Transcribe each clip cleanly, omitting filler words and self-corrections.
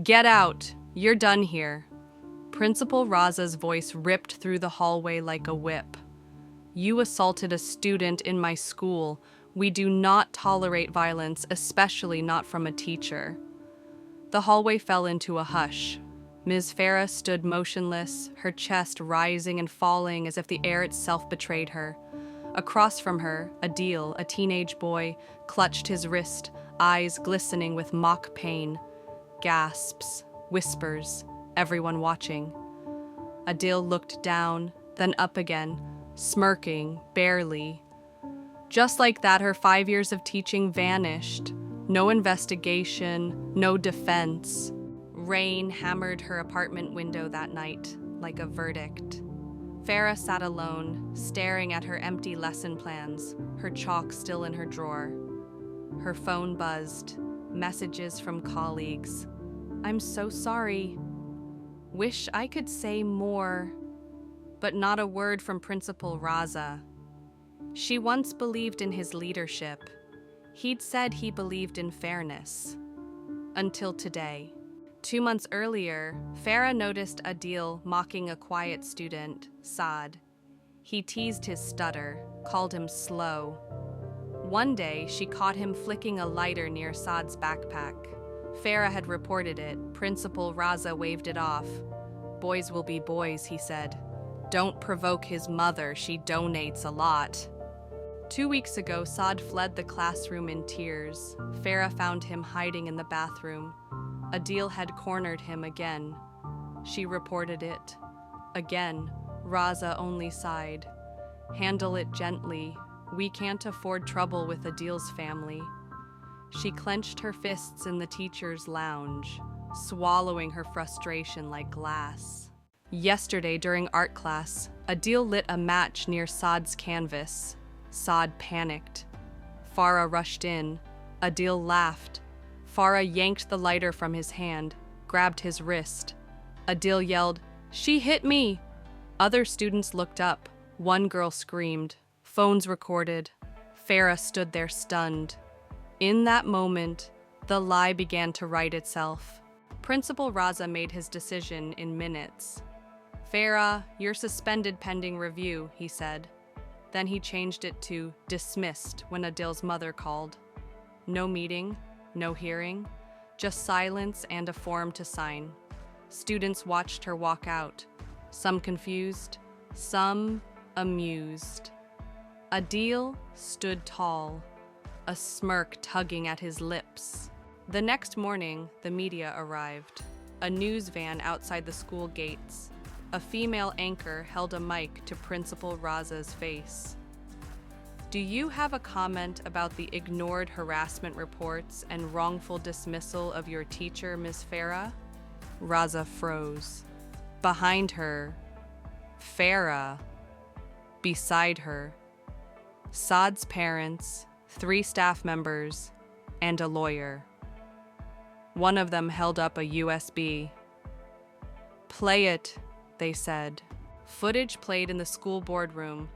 Get out! You're done here. Principal Raza's voice ripped through the hallway like a whip. You assaulted a student in my school. We do not tolerate violence, especially not from a teacher. The hallway fell into a hush. Ms. Farah stood motionless, her chest rising and falling as if the air itself betrayed her. Across from her, Adil, a teenage boy, clutched his wrist, eyes glistening with mock pain. Gasps, whispers, everyone watching. Adil looked down, then up again, smirking, barely. Just like that, her 5 years of teaching vanished. No investigation, no defense. Rain hammered her apartment window that night, like a verdict. Farah sat alone, staring at her empty lesson plans, her chalk still in her drawer. Her phone buzzed, messages from colleagues. I'm so sorry. Wish I could say more. But not a word from Principal Raza. She once believed in his leadership. He'd said he believed in fairness. Until today. 2 months earlier, Farah noticed Adil mocking a quiet student, Saad. He teased his stutter, called him slow. One day, she caught him flicking a lighter near Saad's backpack. Farah had reported it. Principal Raza waved it off. Boys will be boys, he said. Don't provoke his mother, she donates a lot. 2 weeks ago, Saad fled the classroom in tears. Farah found him hiding in the bathroom. Adil had cornered him again. She reported it. Again, Raza only sighed. Handle it gently. We can't afford trouble with Adil's family. She clenched her fists in the teacher's lounge, swallowing her frustration like glass. Yesterday, during art class, Adil lit a match near Saad's canvas. Saad panicked. Farah rushed in. Adil laughed. Farah yanked the lighter from his hand, grabbed his wrist. Adil yelled, "She hit me!" Other students looked up. One girl screamed. Phones recorded. Farah stood there stunned. In that moment, the lie began to right itself. Principal Raza made his decision in minutes. Farah, you're suspended pending review, he said. Then he changed it to dismissed when Adil's mother called. No meeting, no hearing, just silence and a form to sign. Students watched her walk out, some confused, some amused. Adil stood tall, a smirk tugging at his lips. The next morning, the media arrived. A news van outside the school gates. A female anchor held a mic to Principal Raza's face. Do you have a comment about the ignored harassment reports and wrongful dismissal of your teacher, Ms. Farah? Raza froze. Behind her, Farah. Beside her, Saad's parents, 3 staff members, and a lawyer. One of them held up a USB. Play it, they said. Footage played in the school boardroom.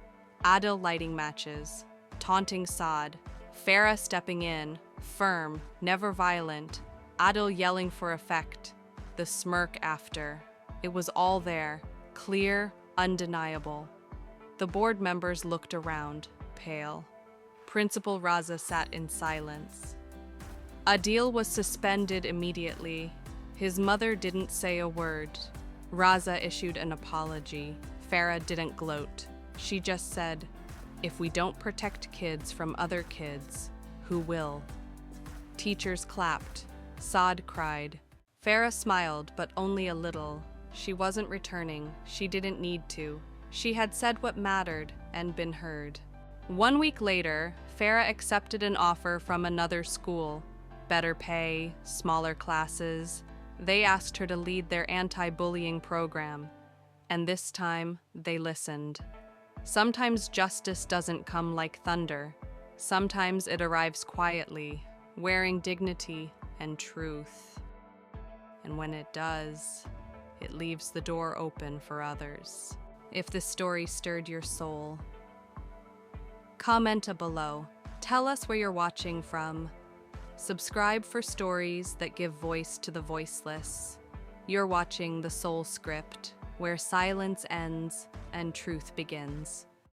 Adil lighting matches, taunting Saad. Farah stepping in, firm, never violent. Adil yelling for effect. The smirk after. It was all there, clear, undeniable. The board members looked around, pale. Principal Raza sat in silence. Adil was suspended immediately. His mother didn't say a word. Raza issued an apology. Farah didn't gloat. She just said, if we don't protect kids from other kids, who will? Teachers clapped. Saad cried. Farah smiled, but only a little. She wasn't returning. She didn't need to. She had said what mattered and been heard. 1 week later, Farah accepted an offer from another school. Better pay, smaller classes. They asked her to lead their anti-bullying program. And this time, they listened. Sometimes justice doesn't come like thunder. Sometimes it arrives quietly, wearing dignity and truth. And when it does, it leaves the door open for others. If this story stirred your soul, comment below. Tell us where you're watching from. Subscribe for stories that give voice to the voiceless. You're watching The Soul Script, where silence ends and truth begins.